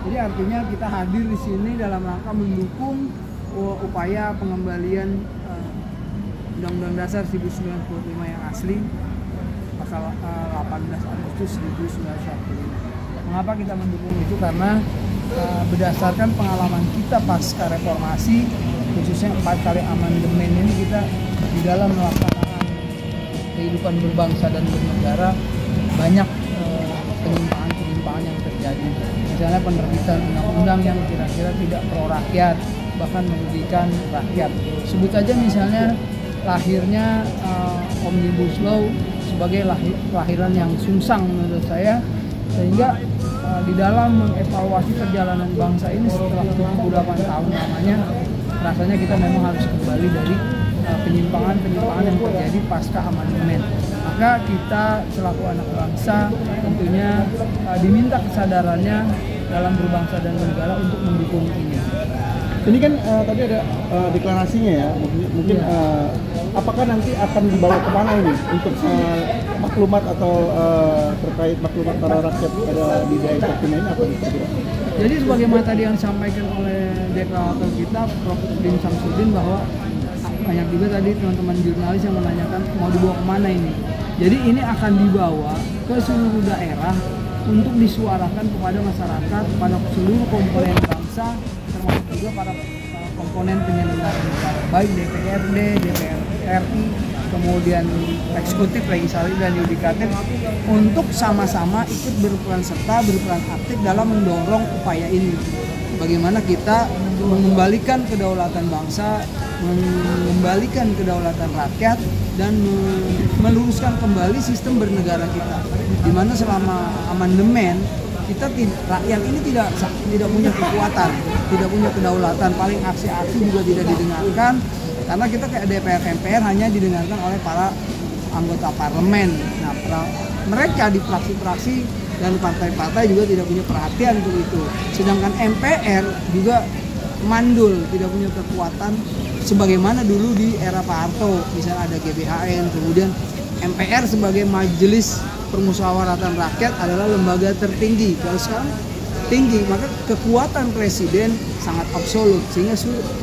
Jadi artinya kita hadir di sini dalam rangka mendukung upaya pengembalian Undang-Undang Dasar 1945 yang asli pasal 18 Agustus 1945. Mengapa kita mendukung itu? Karena berdasarkan pengalaman kita pasca reformasi, khususnya 4 kali amandemen ini, kita di dalam melaksanakan kehidupan berbangsa dan bernegara banyak penyimpangan yang terjadi. Misalnya penerbitan undang-undang yang kira-kira tidak pro rakyat, bahkan merugikan rakyat. Sebut saja misalnya lahirnya Omnibus Law sebagai lahiran yang sungsang menurut saya, sehingga di dalam mengevaluasi perjalanan bangsa ini setelah 78 tahun lamanya, rasanya kita memang harus kembali dari penyimpangan yang terjadi pasca amandemen. Maka kita selaku anak bangsa tentunya diminta kesadarannya dalam berbangsa dan bernegara untuk mendukung ini. Ini kan tadi ada deklarasinya ya, mungkin apakah nanti akan dibawa kemana ini untuk maklumat atau terkait maklumat para rakyat ada di daerah Papua ini apa kira-kira? Jadi sebagaimana tadi yang disampaikan oleh deklarator kita, Prof. Din Samsudin, bahwa banyak juga tadi teman-teman jurnalis yang menanyakan mau dibawa kemana ini. Jadi ini akan dibawa ke seluruh daerah untuk disuarakan kepada masyarakat, kepada seluruh komponen bangsa, termasuk juga para komponen penyelenggara negara, baik DPRD, DPR RI, kemudian eksekutif, legislatif, dan yudikatif, untuk sama-sama ikut berperan serta, berperan aktif dalam mendorong upaya ini. Bagaimana kita mengembalikan kedaulatan bangsa, mengembalikan kedaulatan rakyat, dan meluruskan kembali sistem bernegara kita, di mana selama amandemen kita rakyat ini tidak punya kekuatan, tidak punya kedaulatan, paling aksi-aksi juga tidak didengarkan, karena kita kayak DPR MPR hanya didengarkan oleh para anggota parlemen. Nah, mereka di fraksi-fraksi dan partai-partai juga tidak punya perhatian untuk itu. Sedangkan MPR juga mandul, tidak punya kekuatan sebagaimana dulu di era Pak Harto. Misalnya ada GBHN, kemudian MPR sebagai majelis permusyawaratan rakyat adalah lembaga tertinggi. Kalau sekarang tinggi, maka kekuatan presiden sangat absolut, sehingga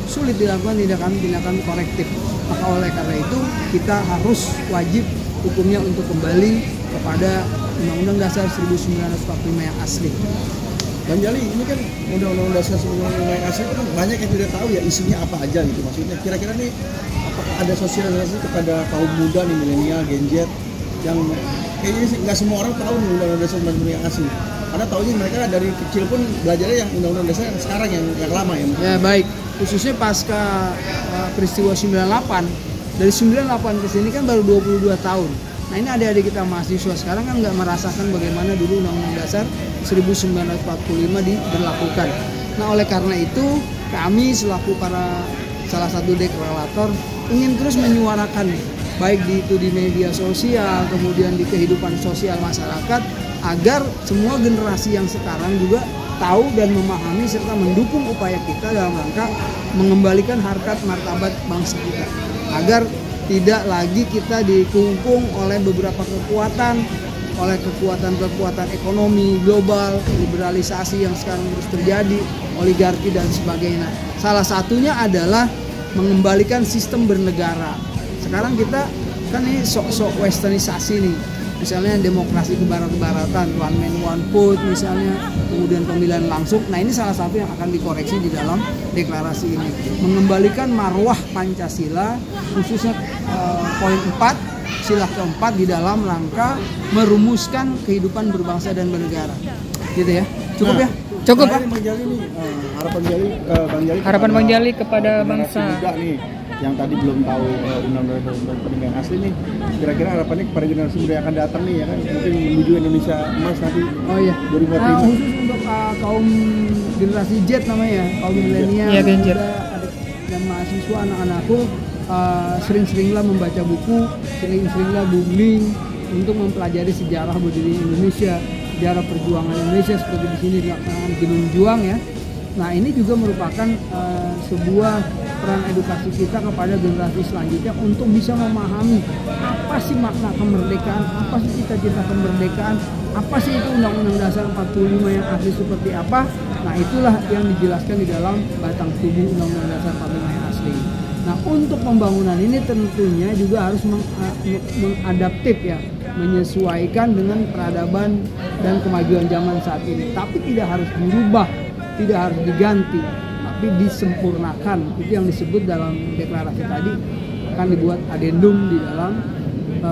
sulit dilakukan tindakan korektif. Maka oleh karena itu kita harus wajib hukumnya untuk kembali kepada Undang-Undang Dasar 1945 yang asli. Bang Jali, ini kan Undang-Undang Dasar 1945 yang asli itu kan banyak yang tidak tahu ya isinya apa aja gitu. Maksudnya kira-kira nih apakah ada sosialisasi kepada kaum muda nih, milenial, Gen Z, yang kayaknya sih nggak semua orang tahu nih Undang-Undang Dasar 1945 yang asli. Karena tahunya mereka dari kecil pun belajarnya yang Undang-Undang Dasar yang sekarang yang lama ya. Ya baik, khususnya pasca peristiwa 98, dari 98 ke sini kan baru 22 tahun. Nah ini adik-adik kita mahasiswa sekarang kan nggak merasakan bagaimana dulu Undang-Undang Dasar 1945 diberlakukan. Nah oleh karena itu kami selaku salah satu deklarator ingin terus menyuarakan, baik di media sosial, kemudian di kehidupan sosial masyarakat, agar semua generasi yang sekarang juga tahu dan memahami serta mendukung upaya kita dalam rangka mengembalikan harkat martabat bangsa kita, agar tidak lagi kita dikungkung oleh beberapa kekuatan, oleh kekuatan ekonomi global, liberalisasi yang sekarang terus terjadi, oligarki dan sebagainya. Salah satunya adalah mengembalikan sistem bernegara. Sekarang kita kan ini sok-sok westernisasi nih, misalnya demokrasi kebarat-baratan, one man one vote misalnya, kemudian pemilihan langsung. Nah ini salah satu yang akan dikoreksi di dalam deklarasi ini, mengembalikan marwah Pancasila, khususnya poin 4, sila keempat, di dalam rangka merumuskan kehidupan berbangsa dan bernegara. Gitu ya, cukup ya? Cukup Pak. Bang Jali nih, harapan Bang Jali kepada bangsa muda nih yang tadi belum tahu Undang-Undang yang asli nih, kira-kira harapannya kepada generasi muda yang akan datang nih ya kan, mungkin menuju Indonesia emas nanti. Oh iya. 2045. Khusus untuk kaum generasi Z namanya ya, kaum milenial, ya, dan mahasiswa, anak-anakku sering-seringlah membaca buku, sering-seringlah googling untuk mempelajari sejarah berdiri Indonesia, sejarah perjuangan Indonesia seperti di sini dilaksanakan Gunung Juang ya. Nah ini juga merupakan sebuah peran edukasi kita kepada generasi selanjutnya untuk bisa memahami apa sih makna kemerdekaan, apa sih cita-cita kemerdekaan, apa sih itu Undang-Undang Dasar 45 yang asli seperti apa. Nah itulah yang dijelaskan di dalam batang tubuh Undang-Undang Dasar 45 yang asli. Nah untuk pembangunan ini tentunya juga harus mengadaptif ya, menyesuaikan dengan peradaban dan kemajuan zaman saat ini. Tapi tidak harus dirubah, tidak harus diganti, tapi disempurnakan. Itu yang disebut dalam deklarasi tadi, akan dibuat adendum di dalam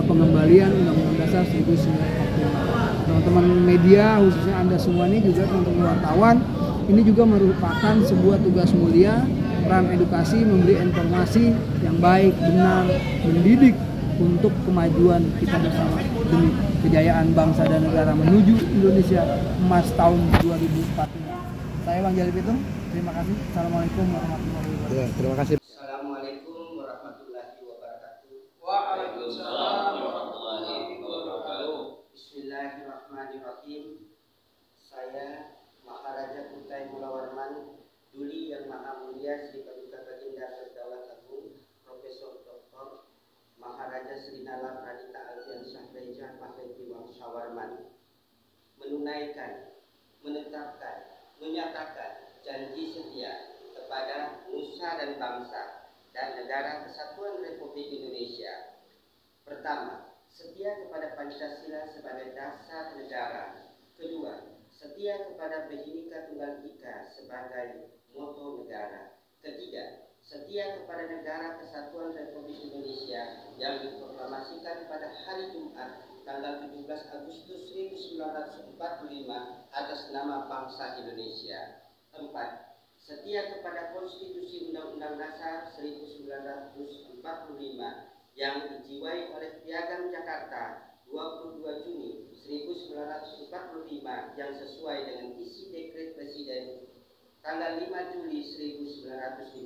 pengembalian Undang-Undang Dasar 1945. Teman-teman media, khususnya Anda semua ini juga teman-teman wartawan, ini juga merupakan sebuah tugas mulia, peran edukasi, memberi informasi yang baik, benar, mendidik untuk kemajuan kita bersama demi kejayaan bangsa dan negara menuju Indonesia Emas tahun 2045. Saya Bang Jali Pitung, terima kasih. Assalamualaikum warahmatullahi wabarakatuh. Ya, terima kasih. Assalamualaikum warahmatullahi wabarakatuh. Waalaikumsalam warahmatullahi wabarakatuh. Bismillahirrahmanirrahim. Saya Maharaja Kutai Mulawarman Duli Yang Maha Mulia Sri Paduka Baginda Berdaulat Agung Profesor Dr. Maharaja Sri Nala Pradita Alfian Syahreja Mahfudzi Wangsawarman menunaikan, menetapkan, menyatakan janji setia kepada nusa dan bangsa dan negara Kesatuan Republik Indonesia. Pertama, setia kepada Pancasila sebagai dasar negara. Kedua, setia kepada Bhinneka Tunggal Ika sebagai moto negara. Ketiga, setia kepada negara Kesatuan Republik Indonesia yang diproklamasikan pada hari Jumat tanggal 17 Agustus 1945 atas nama bangsa Indonesia. 4. Setia kepada Konstitusi Undang-Undang Dasar 1945 yang dijiwai oleh Piagam Jakarta 22 Juni 1945 yang sesuai dengan isi dekret Presiden tanggal 5 Juli 1959.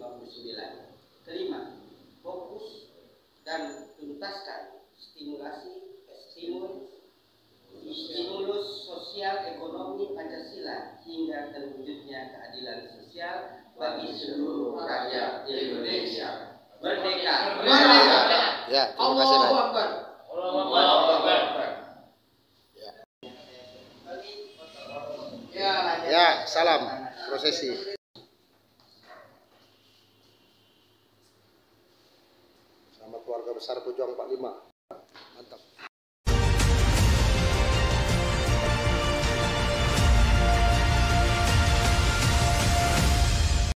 Kelima, fokus dan tuntaskan stimulus sosial ekonomi Pancasila hingga terwujudnya keadilan sosial bagi seluruh rakyat Indonesia. Merdeka! Merdeka! Ya, terima kasih. Allahu Akbar! Allahu Akbar! Ya, salam prosesi. Sama keluarga besar Pejuang 45.